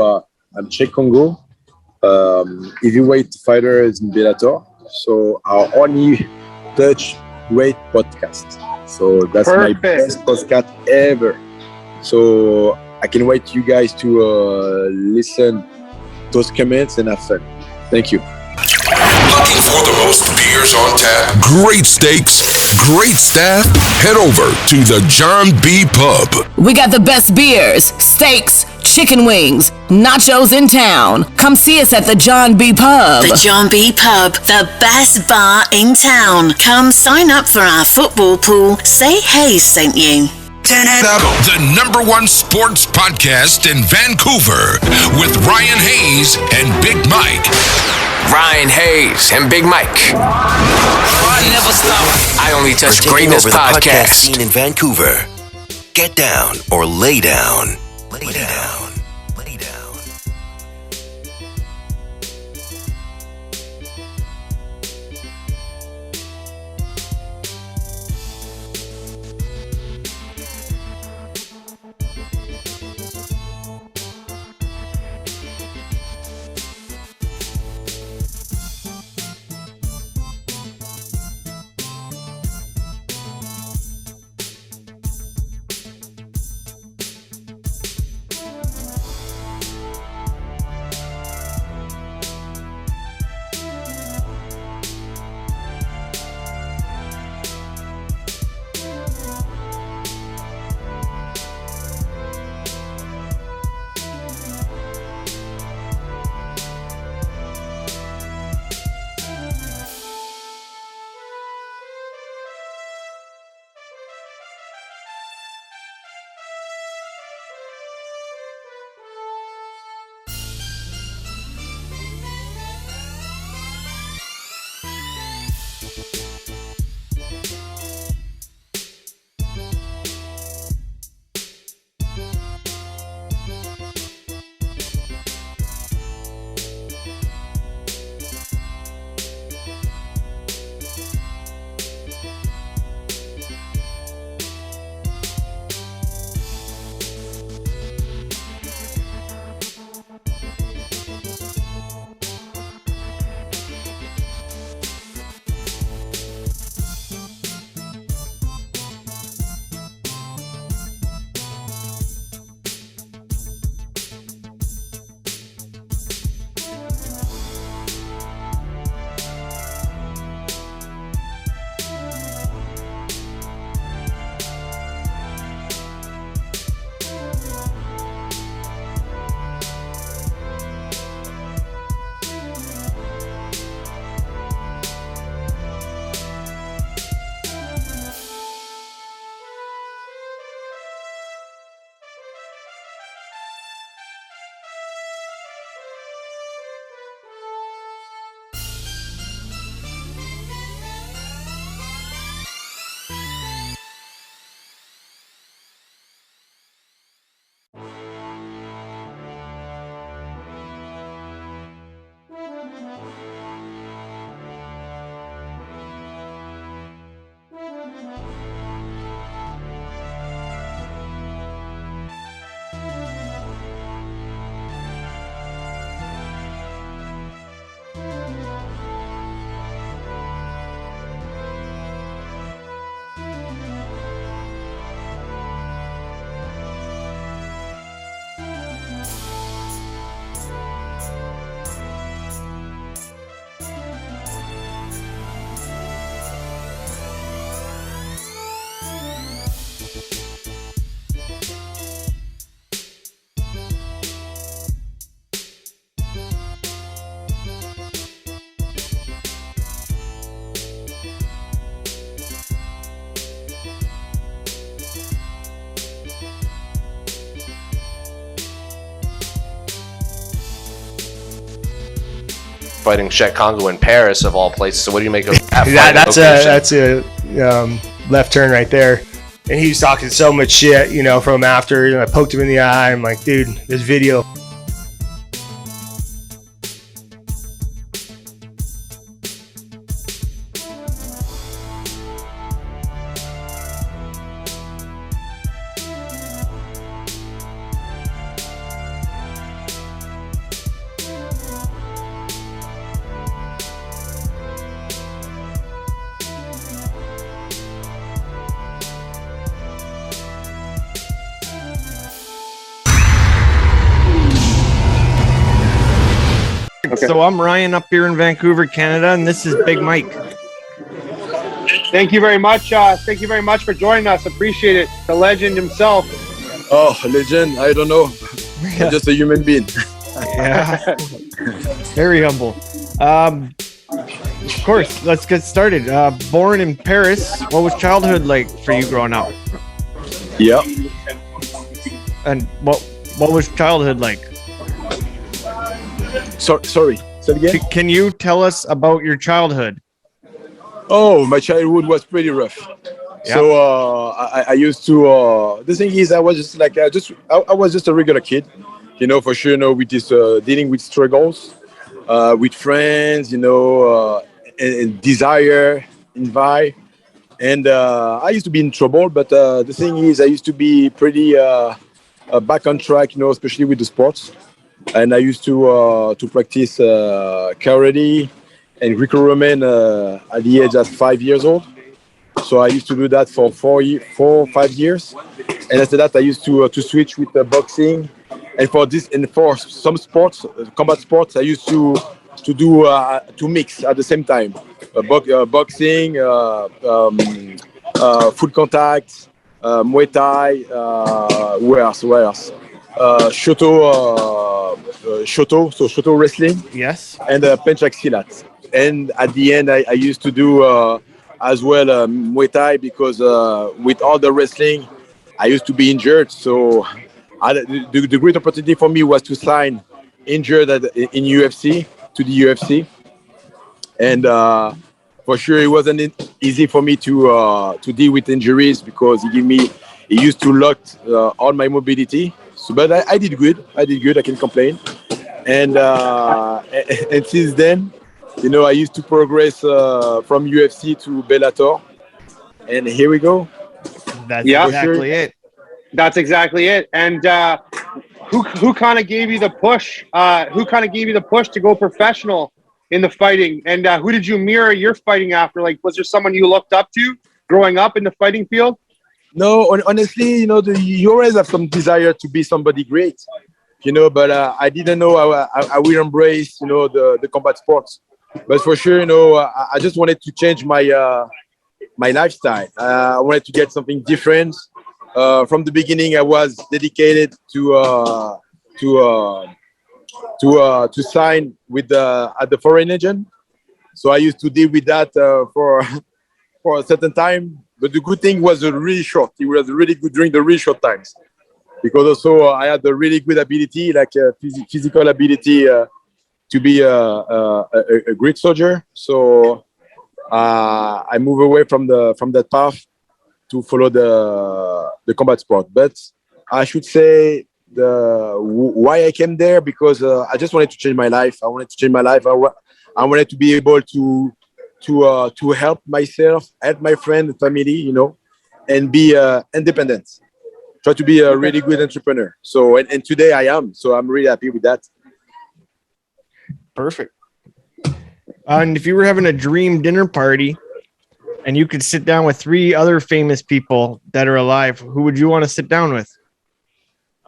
I'm Cheick Kongo, heavyweight fighter in Bellator. So our only touch weight podcast. So that's my best podcast ever. So I can wait you guys to listen those comments and have fun. Thank you. Looking for the most beers on tap? Great steaks, great staff? Head over to the John B. Pub. We got the best beers, steaks, chicken wings, nachos in town. Come see us at the John B. Pub. The John B. Pub, the best bar in town. Come sign up for our football pool. Say Hayes sent you. Turn it up. The #1 sports podcast in Vancouver with Ryan Hayes and Big Mike. Ryan Hayes and Big Mike. I never stop. I only touch greatness podcast scene in Vancouver. Get down or lay down. Lay down. Lay down. Fighting Cheick Kongo in Paris, of all places. So what do you make of that? That's a left turn right there. And he was talking so much shit, from after. And I poked him in the eye. I'm like, dude, this video. right, so I'm Ryan up here in Vancouver, Canada, and this is Big Mike. Thank you very much. Thank you very much for joining us. Appreciate it. The legend himself. Oh, legend! I don't know. I'm just a human being. Yeah, very humble. Of course, let's get started. Born in Paris, what was childhood like for you growing up? Yeah. And what was childhood like? Sorry. Say it again. Can you tell us about your childhood? Oh, my childhood was pretty rough. Yep. So I used to. The thing is, I was just like I was just a regular kid, for sure. With this dealing with struggles, with friends, and desire, envy, and I used to be in trouble. But the thing is, I used to be pretty back on track, especially with the sports. And I used to practice karate and Greco-Roman at the age of 5 years old. So I used to do that for 4 or 5 years, and after that I used to switch with boxing. And for some sports, combat sports, I used to do to mix at the same time, boxing, full contact, Muay Thai, where else? Shoto wrestling. Yes. And Pencak Silat. And at the end, I used to do as well Muay Thai because with all the wrestling, I used to be injured. So the great opportunity for me was to sign injured in UFC to the UFC. And for sure, it wasn't easy for me to deal with injuries because he used to lock all my mobility. So, but I did good. I can complain. And since then, I used to progress from UFC to Bellator. And here we go. That's exactly it. That's exactly it. And who kind of gave you the push? Who kind of gave you the push to go professional in the fighting? And who did you mirror your fighting after? Like, was there someone you looked up to growing up in the fighting field? No, honestly, you always have some desire to be somebody great, but I didn't know I will embrace, the combat sports. But for sure, I just wanted to change my lifestyle. I wanted to get something different. From the beginning, I was dedicated to sign with at the foreign agent. So I used to deal with that for a certain time. But the good thing was really short. It was really good during the really short times, because also I had a really good ability, like physical ability, to be a great soldier. So I moved away from that path to follow the combat sport. But I should say why I came there, because I just wanted to change my life. I wanted to change my life. I wanted to be able to help myself, help my friend and family, and be independent. Try to be a really good entrepreneur. So, and today I am. So I'm really happy with that. Perfect. And if you were having a dream dinner party and you could sit down with 3 other famous people that are alive, who would you want to sit down with?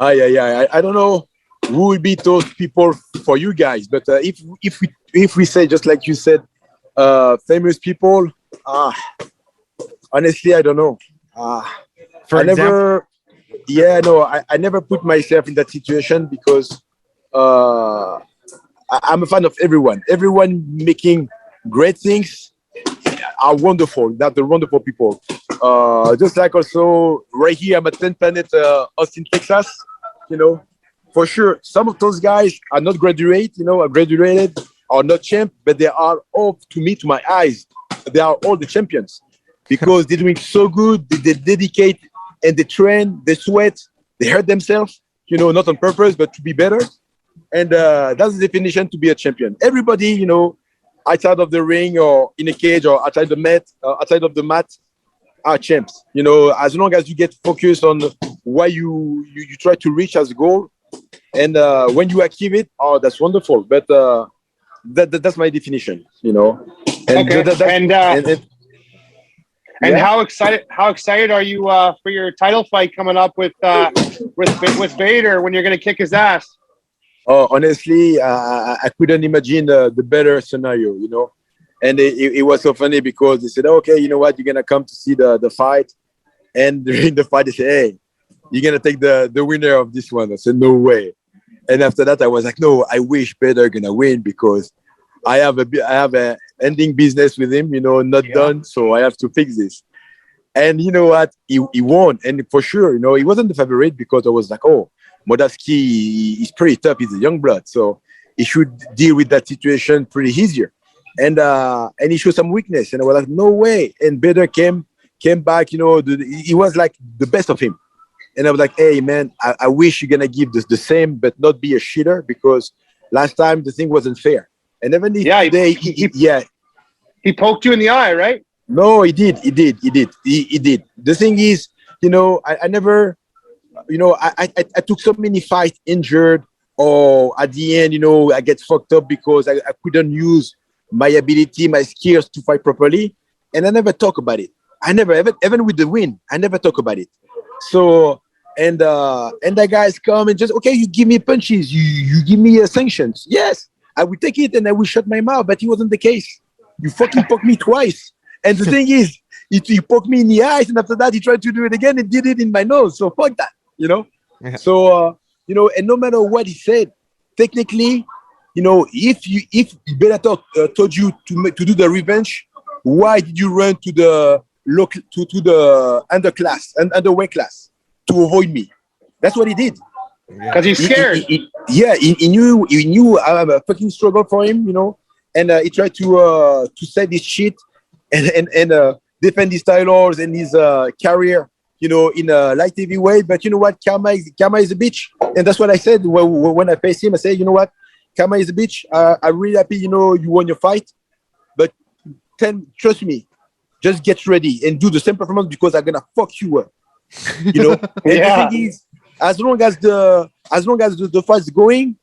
Yeah. I don't know who would be those people for you guys, but if we say, just like you said, famous people, honestly, I don't know. I never put myself in that situation because I'm a fan of everyone. Everyone making great things are wonderful. They're wonderful people. Just like also right here, I'm at 10th Planet, Austin, Texas. For sure, some of those guys are not graduated or not champ, but they are all, to my eyes, they are all the champions because they're doing so good. They dedicate and they train, they sweat, they hurt themselves, not on purpose, but to be better. And that's the definition to be a champion. Everybody, outside of the ring or in a cage or outside the mat, are champs. As long as you get focused on what you try to reach as a goal, and when you achieve it, that's wonderful. But that's my definition. And okay. And how excited are you for your title fight coming up with Vader when you're going to kick his ass? Honestly, I couldn't imagine the better scenario, you know. And it was so funny because they said, okay, you know what, you're gonna come to see the fight, and during the fight they said, hey, you're gonna take the winner of this one. I said, no way. And after that, I was like, no, I wish Peter gonna win because I have a ending business with him, you know, not done, so I have to fix this. And you know what? He won, and for sure, you know, he wasn't the favorite because I was like, oh, Moldavsky is pretty tough. He's a young blood, so he should deal with that situation pretty easier. And he showed some weakness, and I was like, no way. And Bader came back, you know, he was like the best of him. And I was like, hey man, I wish you're gonna give this the same, but not be a shitter because last time the thing wasn't fair. And even today, he poked you in the eye, right? No, he did. The thing is, you know, I never, you know, I took so many fights injured, or at the end, you know, I get fucked up because I couldn't use my ability, my skills to fight properly, and I never talk about it. I never, even with the win, I never talk about it. So, and the guys come and just, okay, you give me punches, you give me sanctions. Yes, I will take it and I will shut my mouth, but it wasn't the case. You fucking poked me twice. And the thing is, he poked me in the eyes, and after that, he tried to do it again and did it in my nose. So fuck that, you know? Yeah. So, you know, and no matter what he said, technically, you know, if Bellator told you to do the revenge, why did you run to the underweight class to avoid me? That's what he did. Because he's scared. He knew I have a fucking struggle for him, you know, and he tried to say this shit and defend his titles and his career, you know, in a light heavyweight. But you know what? Karma is a bitch, and that's what I said when I faced him. I said, you know what? Karma is a bitch. I'm really happy, you know, you won your fight, but trust me, just get ready and do the same performance because I'm gonna fuck you up, you know. And the thing is, as long as the fight's going,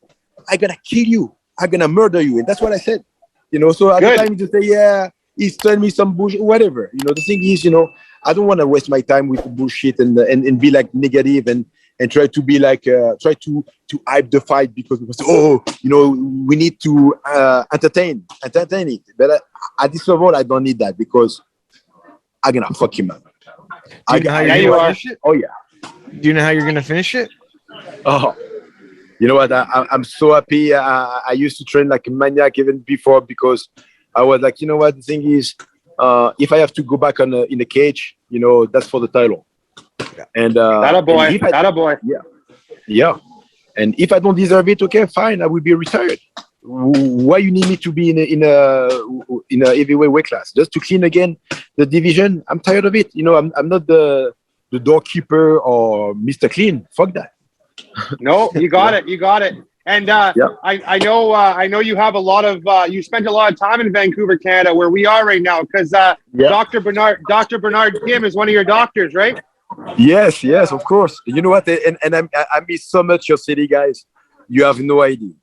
I'm gonna kill you. I'm gonna murder you, and that's what I said, you know. So at the time, you just say, yeah, he's telling me some bullshit, whatever, you know. The thing is, you know, I don't want to waste my time with bullshit and be like negative and try to be like try to hype the fight because people say, oh, you know, we need to entertain it. But at this level, I don't need that because I'm gonna fuck him up. Do you know how you're gonna finish it? Oh yeah. Do you know how you're gonna finish it? Oh, you know what? I'm so happy. I used to train like a maniac even before because I was like, you know what? The thing is, if I have to go back in the cage, you know, that's for the title. And that a boy. Yeah. And if I don't deserve it, okay, fine, I will be retired. Why you need me to be in a heavyweight weight class just to clean again the division? I'm tired of it. You know, I'm not the doorkeeper or Mr. Clean. Fuck that. No, you got it. You got it. And I know you have a lot of you spent a lot of time in Vancouver, Canada, where we are right now, because Dr. Bernard Kim is one of your doctors, right? Yes, of course. You know what? And I miss so much your city, guys. You have no idea.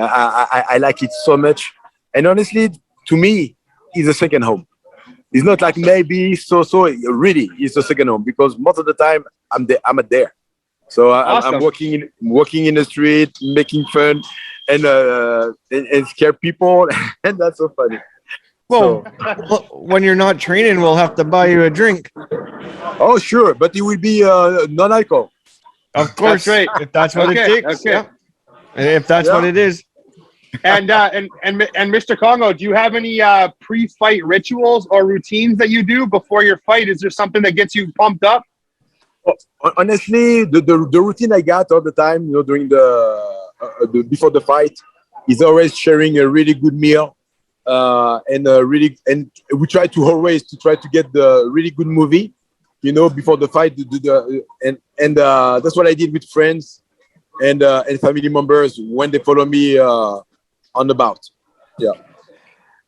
I like it so much. And honestly, to me, it's a second home. It's not like maybe so. Really, it's a second home because most of the time I'm there. So awesome. I'm walking in the street, making fun, and scare people, and that's so funny. Well, when you're not training, we'll have to buy you a drink. Oh, sure, but it will be non-alcohol. Of course, that's right. If that's what it takes. Okay. Yeah. And if that's what it is. And Mr. Kongo, do you have any pre-fight rituals or routines that you do before your fight? Is there something that gets you pumped up? Honestly, the routine I got all the time, you know, during the before the fight, is always sharing a really good meal, and we try to get the really good movie, you know, before the fight. And that's what I did with friends and family members when they follow me on the bout. Yeah.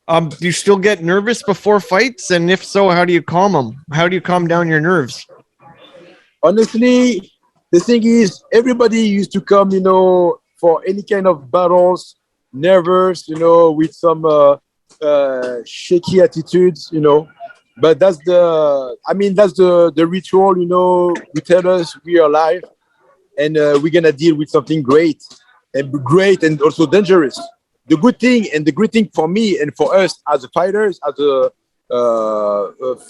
Do you still get nervous before fights? And if so, how do you calm them? How do you calm down your nerves? Honestly, the thing is, everybody used to come, you know, for any kind of battles, nervous, you know, with some shaky attitudes, you know. But that's the ritual, you know. We tell us we are alive, and we're gonna deal with something great. and great and also dangerous. The good thing and the great thing for me and for us as a fighters, as a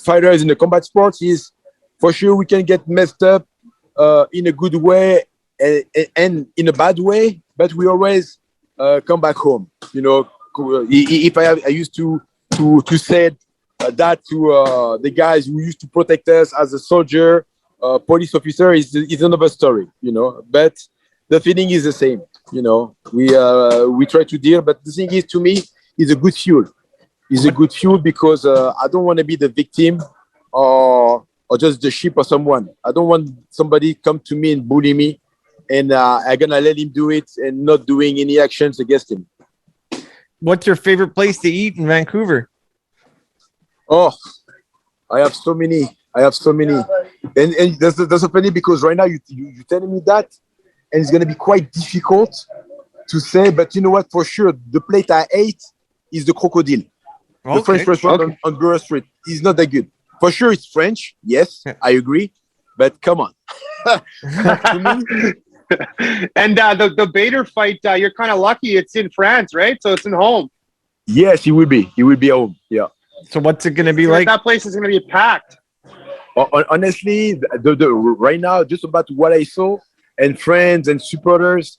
fighters in the combat sports is for sure we can get messed up in a good way and in a bad way, but we always come back home. You know, if I used to say that to the guys who used to protect us as a soldier, police officer is another story. You know, but the feeling is the same. You know, we try to deal, but the thing is, to me, is a good fuel. Is a good fuel because I don't want to be the victim or just the sheep or someone. I don't want somebody come to me and bully me, and I'm gonna let him do it and not doing any actions against him. What's your favorite place to eat in Vancouver? Oh, I have so many. And that's so funny because right now you're telling me that, and it's gonna be quite difficult to say. But you know what? For sure, the plate I ate is the Crocodile. The French restaurant on Burr Street is not that good. For sure, it's French. Yes, I agree. But come on. And the Bader fight, you're kind of lucky. It's in France, right? So it's in home. Yes, he will be. He will be home. Yeah. So what's it going to be like? That place is going to be packed. Honestly, the right now, just about what I saw, and friends and supporters,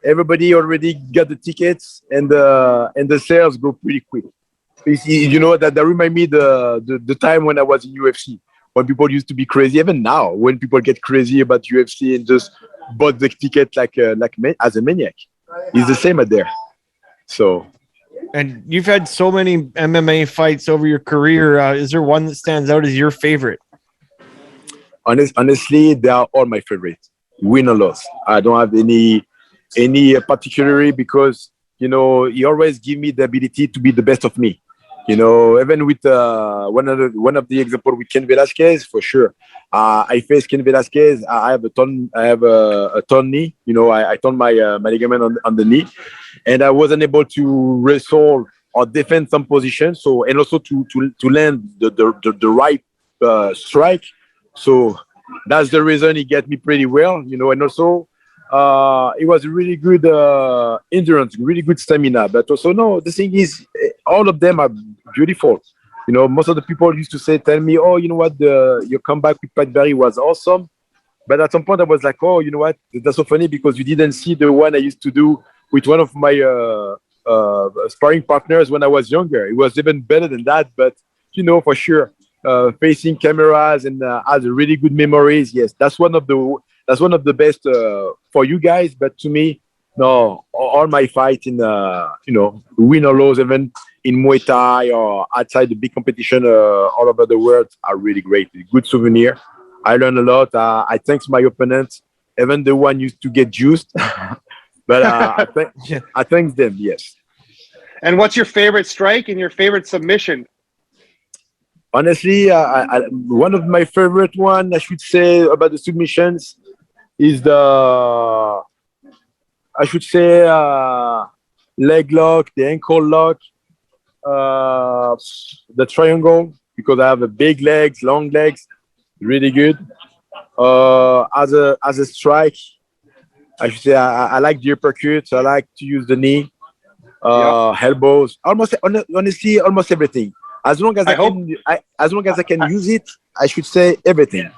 everybody already got the tickets, and the sales go pretty quick. You know that remind me the time when I was in UFC, when people used to be crazy. Even now, when people get crazy about UFC and just bought the ticket like as a maniac, it's the same at there. So, and you've had so many MMA fights over your career. Is there one that stands out as your favorite? Honestly, they are all my favorite. Win or loss, I don't have any particularly because you know he always give me the ability to be the best of me. You know, even with one of the example with Ken Velasquez, for sure. I faced Ken Velasquez. I have a torn knee. You know, I torn my ligament on the knee, and I wasn't able to wrestle or defend some position. So, and also to land the right strike. So that's the reason he get me pretty well. You know, and also. It was a really good endurance, really good stamina. But also, no, the thing is, all of them are beautiful. You know, most of the people used to tell me, oh, you know what, your comeback with Pat Barry was awesome. But at some point, I was like, oh, you know what, that's so funny because you didn't see the one I used to do with one of my sparring partners when I was younger. It was even better than that. But, you know, for sure, facing cameras and has really good memories. Yes, that's one of the best for you guys, but to me, no. All my fights in you know, win or lose, even in Muay Thai or outside the big competition all over the world, are really great. Good souvenir. I learned a lot. I thanks my opponents, even the one used to get juiced, but I thank them. Yes. And what's your favorite strike and your favorite submission? Honestly, one of my favorite one, I should say, about the submissions is the leg lock, the ankle lock, the triangle, because I have a big legs, long legs, really good. As a strike, I should say I like the uppercuts. I like to use the knee, elbows, honestly, almost everything. As long as I can use it, I should say everything.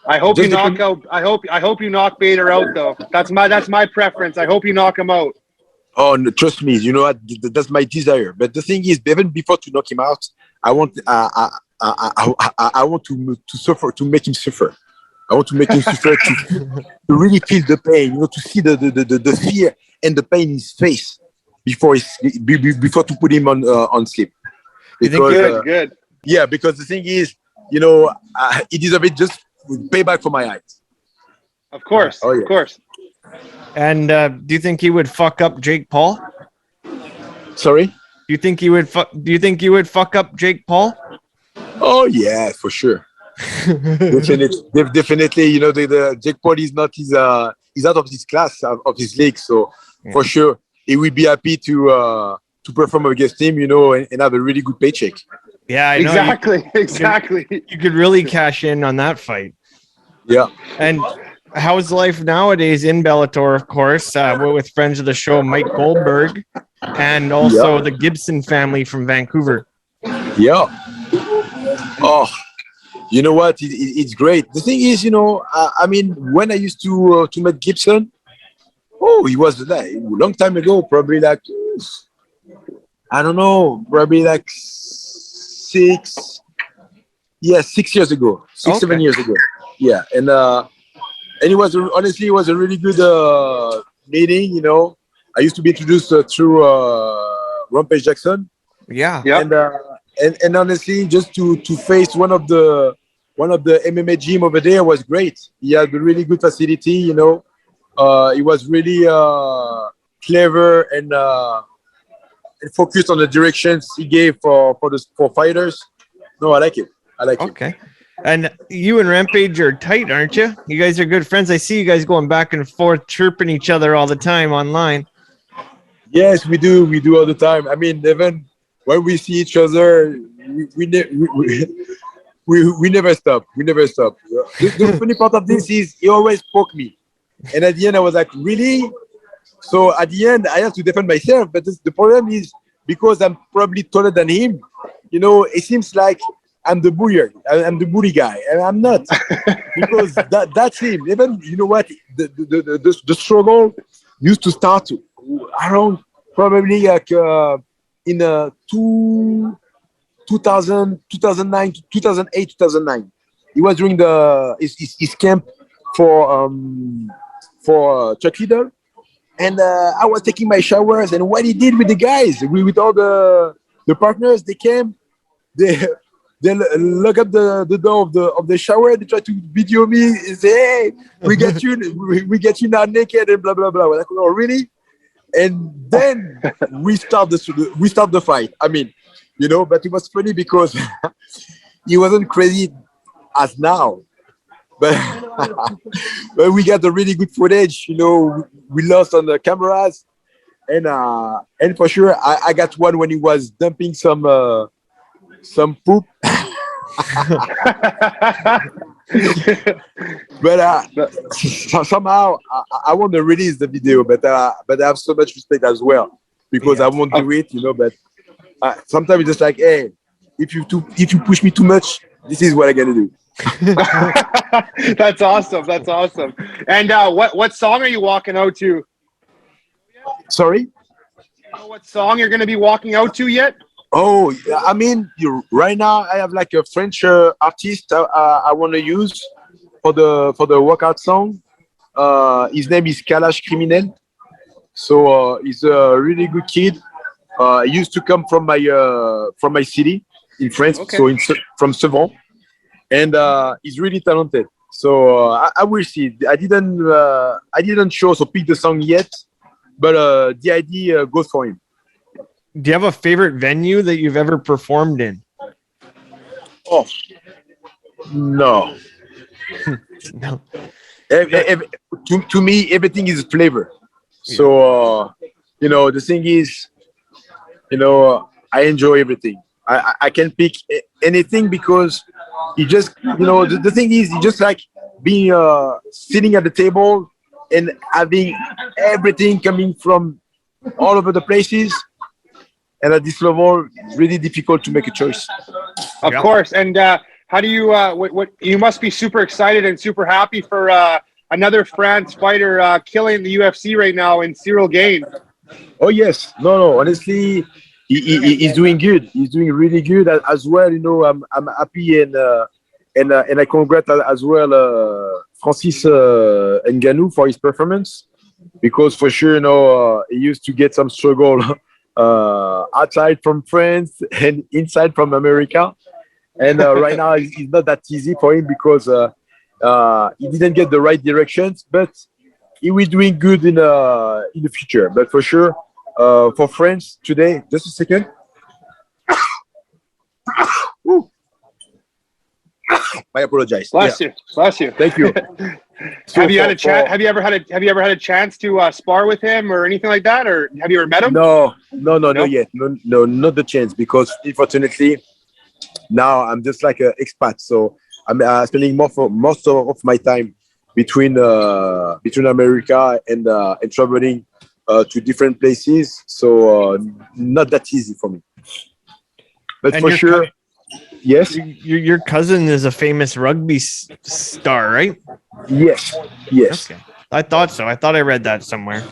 I hope you knock out. I hope you knock Bader out, though. That's my preference. I hope you knock him out. Oh, no, trust me. You know what? That's my desire. But the thing is, even before to knock him out, I want to suffer, to make him suffer. I want to make him suffer to really feel the pain. You know, to see the fear and the pain in his face before to put him on sleep. Because, good. Yeah, because the thing is, you know, it is a bit just payback for my eyes. Of course, of course. And do you think he would fuck up Jake Paul? Sorry? Do you think he would fuck up Jake Paul? Oh yeah, for sure. Definitely. You know, the Jake Paul is not he's out of his class, of his league. So for sure, he will be happy to perform against him, you know, and have a really good paycheck. Yeah, I know. Exactly. You could really cash in on that fight. Yeah. And how's life nowadays in Bellator, of course, with friends of the show, Mike Goldberg, and also the Gibson family from Vancouver. Yeah. Oh, you know what? It's great. The thing is, I mean, when I used to meet Gibson, he was like a long time ago, probably like, I don't know, probably like 6 years ago, 7 years ago. Yeah. And it was honestly, it was a really good meeting. I used to be introduced through Rampage Jackson. Yeah. And honestly, just to face one of the MMA gym over there was great. He had a really good facility. He was really clever and focused on the directions he gave for fighters. No, I like it. Okay. And you and Rampage are tight, aren't you? You guys are good friends. I see you guys going back and forth, chirping each other all the time online. Yes, we do. We do all the time. I mean, even when we see each other, we never stop. We never stop. The funny part of this is he always poke me. And at the end, I was like, really? So at the end, I have to defend myself. But the problem is because I'm probably taller than him, it seems like I'm the bullier. I'm the bully guy. And I'm not. Because that's him. Even, you know what? The struggle used to start around probably like in 2009, 2008, 2009. He was doing his camp for Chuck Liddell. And I was taking my showers, and what he did with the guys, with all the partners, they came, they lock up the door of the shower, they try to video me, and say, hey, we get you now naked and blah blah blah. We're like, oh really? And then we start the fight. I mean, but it was funny because he wasn't crazy as now. But we got a really good footage. We lost on the cameras, and for sure I got one when he was dumping some poop. But somehow I want to release the video, but I have so much respect as well because I won't do it. But sometimes it's just like, hey, if you push me too much, this is what I gotta do. That's awesome. And what song are you walking out to? Sorry? Do you know what song you're going to be walking out to yet? Oh, I mean, right now I have like a French artist I want to use for the workout song. His name is Kalash Criminel. So he's a really good kid. He used to come from my city in France, okay. So from Sevran. And he's really talented. So I will see. I didn't show so pick the song yet, but the idea goes for him. Do you have a favorite venue that you've ever performed in? Oh, no. No. To me, everything is flavor. So the thing is, I enjoy everything. I can pick anything because you just, the thing is, you just like being sitting at the table and having everything coming from all over the places. And at this level, it's really difficult to make a choice. Of course. And how do you? What you must be super excited and super happy for another France fighter killing the UFC right now in Cyril Gane. Oh yes, no. Honestly, he's doing good. He's doing really good as well. I'm happy and I congratulate as well Francis Ngannou for his performance because for sure, he used to get some struggle outside from France and inside from America, and right now it's not that easy for him because he didn't get the right directions, but he will doing good in the future. But for sure, for France today, just a second. I apologize. Bless you. Thank you. So have you ever had a chance to spar with him or anything like that, or have you ever met him? No, not yet. No, not the chance because unfortunately now I'm just like an expat, so I'm spending most of my time between America and traveling to different places. So not that easy for me. But And for sure, yes, Your cousin is a famous rugby star, right? yes, yes, Okay. I thought so. I thought I read that somewhere.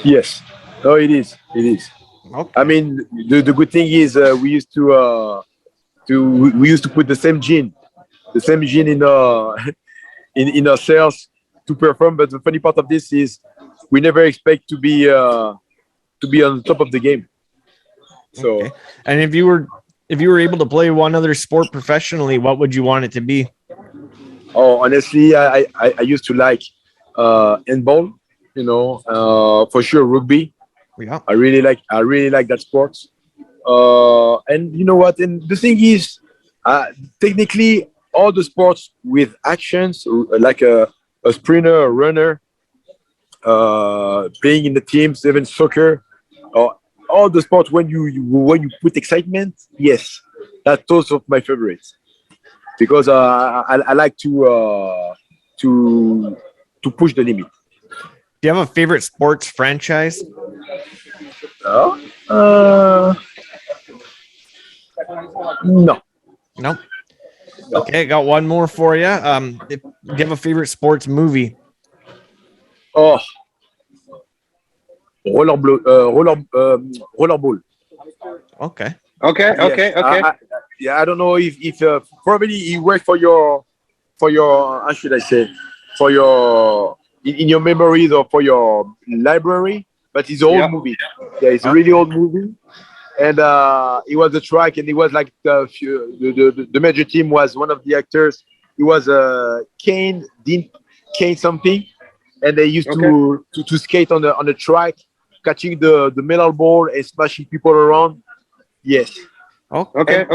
yes. No, it is. It is. Okay. I mean, the good thing is we used to put the same gene in in ourselves to perform. But the funny part of this is we never expect to be on the top of the game. So, Okay. And if you were able to play one other sport professionally, what would you want it to be? oh, honestly, I used to like handball. For sure, rugby. Yeah. I really like that sport. And you know what? And the thing is, technically, all the sports with actions, like a sprinter, a runner, playing in the teams, even soccer, all the sports when you put excitement, yes, that's those of my favorites because I like to push the limit. Do you have a favorite sports franchise? No. Nope. Okay, I got one more for you. Do you have a favorite sports movie? Oh, rollerball. Okay. Okay. Yeah, I don't know if probably he worked for your how should I say, for your in your memories or for your library, but it's an old movie. Yeah, it's a really old movie, and it was a track, and it was like the major team was one of the actors. It was Kane something, and they used to skate on the track, catching the metal ball and smashing people around. Yes. Okay.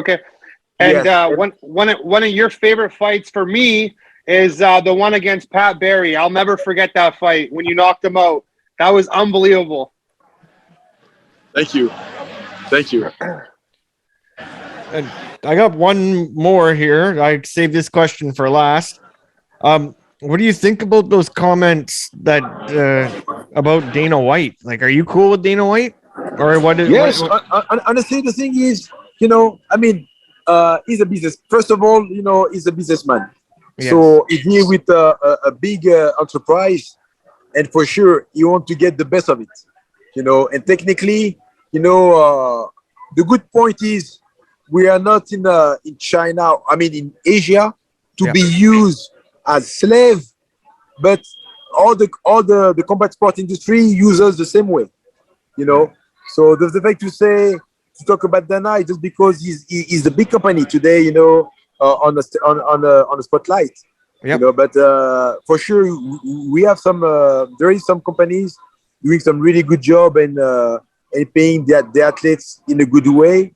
And yes. one of your favorite fights for me is the one against Pat Barry. I'll never forget that fight when you knocked him out. That was unbelievable. Thank you. And I got one more here. I saved this question for last. What do you think about those comments that about Dana White? Like, are you cool with Dana White, or what? Yes. Honestly, the thing is, I mean, he's a business. First of all, he's a businessman. Yes. So he's here with a big enterprise, and for sure, he wants to get the best of it. And technically, the good point is we are not in China. I mean, in Asia, to be used as slave, but all the combat sport industry uses the same way. So the fact to talk about Dana is just because he's the big company today, on the spotlight. Yep. But for sure we have there is some companies doing some really good job and paying the athletes in a good way,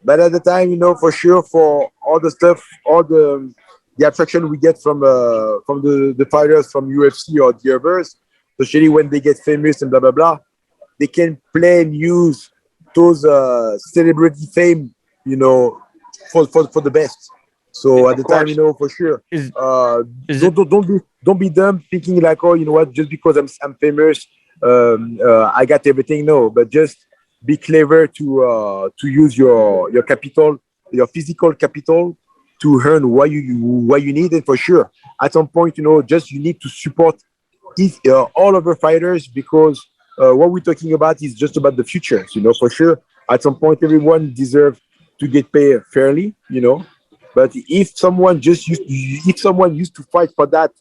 But at the time, for sure, for all the stuff, all the attraction we get from the fighters from UFC or the others, especially when they get famous and blah blah blah, they can play and use those celebrity fame, for the best. So at the time, for sure, don't be dumb thinking like, oh, you know what, just because I'm famous, I got everything. No, but just be clever to use your capital, your physical capital, to earn what you need. And for sure, at some point, just you need to support all of our fighters, because what we're talking about is just about the future. For sure, at some point, everyone deserves to get paid fairly. But if someone used to fight for that,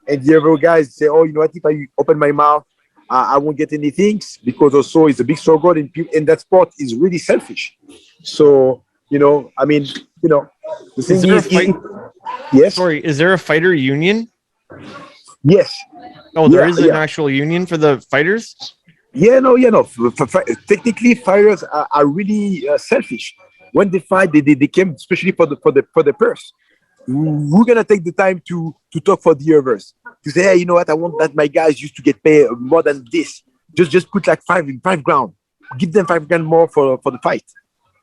and the other guys say, oh, you know what, if I open my mouth, I won't get anything, because also it's a big struggle, and that sport is really selfish. So, I mean, the thing is, yes. Sorry, is there a fighter union? Yes. Oh, there is an actual union for the fighters? Yeah, no. Technically, fighters are really selfish. When they fight, they came especially for the purse. We're gonna take the time to talk for the others, to say, hey, you know what, I want that my guys used to get paid more than this. Just put like five grand. Give them $5,000 more for the fight.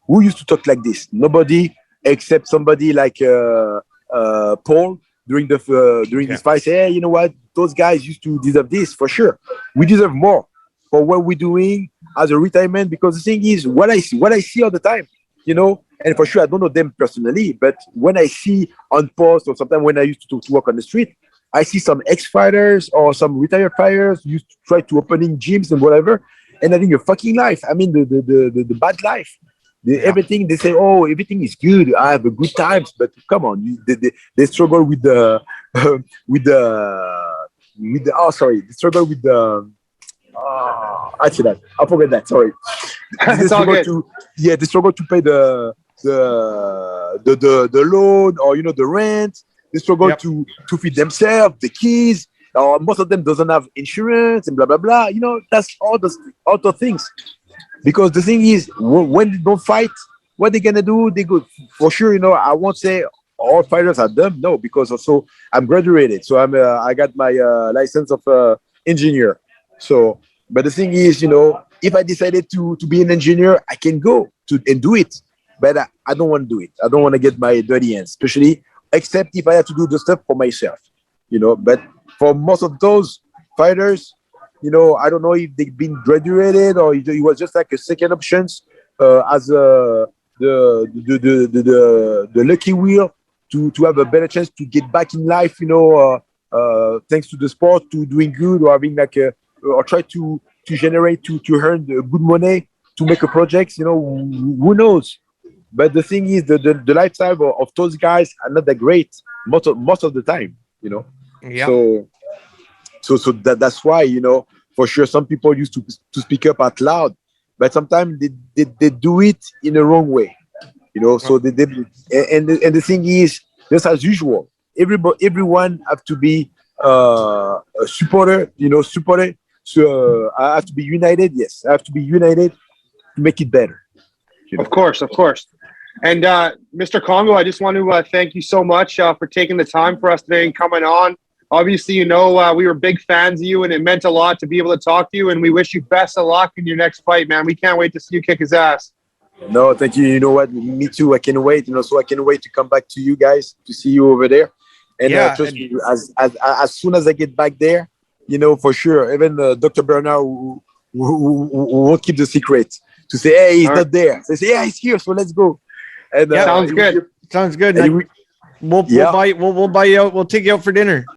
Who used to talk like this? Nobody, except somebody like Paul, during this fight. Say, hey, you know what? Those guys used to deserve this for sure. We deserve more for what we're doing as a retirement. Because the thing is, what I see all the time, you know, and for sure I don't know them personally, but when I see on post or sometimes when I used to work on the street, I see some ex-fighters or some retired fighters used to try to opening gyms and whatever, and having a fucking life. I mean, the bad life. Everything they say, oh, everything is good. I have a good times, but come on, they struggle with the they struggle with the. Actually, that I forget that. Sorry. They struggle to pay the loan, or you know, the rent. They struggle to feed themselves, the kids. Most of them doesn't have insurance and blah blah blah. You know, that's all the things. Because the thing is, when they don't fight, what they gonna do? They go for sure. You know, I won't say all fighters are dumb. No, because also I'm graduated, so I got my license of engineer. So, but the thing is, you know, if I decided to be an engineer, I can go and do it. But I don't want to do it. I don't want to get my dirty hands, especially except if I have to do the stuff for myself. You know, but for most of those fighters, you know, I don't know if they've been graduated or it was just like a second options as the lucky wheel to have a better chance to get back in life, you know, thanks to the sport, to doing good, or having like or try to generate to earn good money to make a project, you know, who knows. But the thing is, the lifestyle of those guys are not that great most of the time, you know. Yeah. So that's why, you know, for sure some people used to speak up out loud, but sometimes they do it in the wrong way, you know. So and the thing is, just as usual, everyone have to be a supporter, you know, supporter. So I have to be united. Yes, I have to be united to make it better. You know? Of course. And Mr. Kongo, I just want to thank you so much for taking the time for us today and coming on. Obviously, you know, we were big fans of you, and it meant a lot to be able to talk to you. And we wish you best of luck in your next fight, man. We can't wait to see you kick his ass. No, thank you. You know what? Me too. I can wait. You know, so I can wait to come back to you guys to see you over there. And trust me, as soon as I get back there, you know, for sure. Even Dr. Bernard who won't keep the secret to say, hey, he's not there. So they say, yeah, he's here. So let's go. And sounds good. Sounds good. We'll buy you out. We'll take you out for dinner.